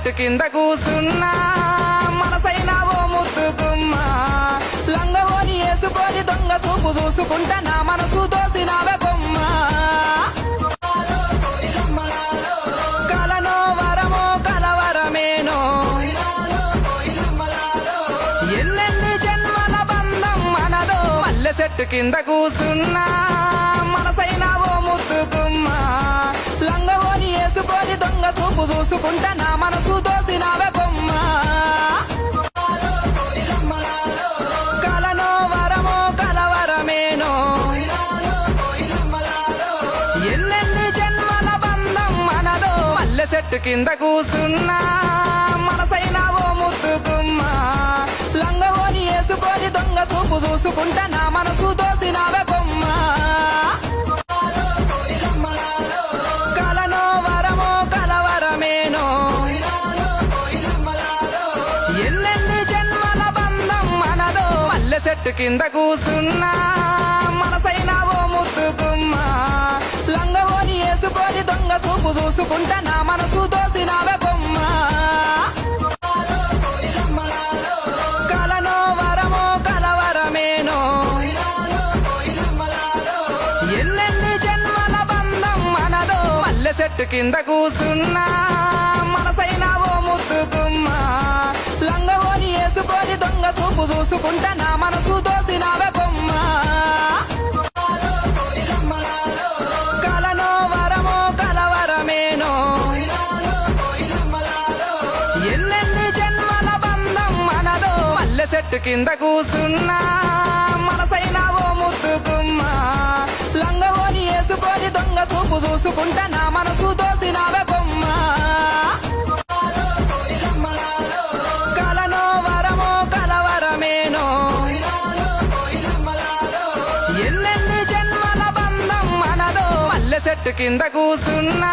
చెట్టు కింద కూసున్నా మనసైనా ఓ ముద్దుకుమ్మ లంగవోని వేసుకొని దొంగ చూపు చూసుకుంటా నా మనసు దోసినావే బొమ్మ కలనో వరమో కలవరమేనో ఎన్నెన్ని జన్మల బంధం మనదో మల్లె చెట్టు కింద కూసున్నా మనసైనా ఓ ముద్దుకుమ్మ లంగవోని వేసుకొని దొంగ చూపు చూసుకుంటా నా మనసు దోసినావే బొమ్మ కలనో వరమో కలవరమేనో ఎన్నెన్ని జన్మల బంధం మనదో మల్లె చెట్టు కింద కూసున్నా మనసైనా ఓ ముద్దుకుమ్మ లంగవోని వేసుకొని దొంగ చూపు చూసుకుంటా నా మనసు దోసినావే బొమ్మ కలనో వరమో కలవరమేనో ఎన్నెన్ని జన్మల బంధం మనదో మల్లె చెట్టు కింద కూసున్నా మనసైనా ఓ ముద్దుకుమ్మ లంగవోని వేసుకొని దొంగ చూపు చూసుకుంటా నా మనసు దోసినావే బొమ్మ కలనో వరమో కలవరమేనో ఎన్నెన్ని జన్మల బంధం మనదో మల్లె చెట్టు కింద కూసున్నా మనసైనా ఓ ముద్దుకుమ్మ లంగవోని వేసుకొని దొంగ చూపు చూసుకుంటా నా మనసు దోసినావే బొమ్మ కలనో వరమో కలవరమేనో ఎన్నెన్ని జన్మల బంధం మనదో మల్లె చెట్టు కింద కూసున్నా మనసైనా ఓ ముద్దుకుమ్మ లంగవోని వేసుకొని దొంగ చూపు చూసుకుంటా నా మనసు దోసినావే బొమ్మ కలనో వరమో కలవరమేనో ఎన్నెన్ని జన్మల బంధం మనదో మల్లె చెట్టు కింద కూసున్నా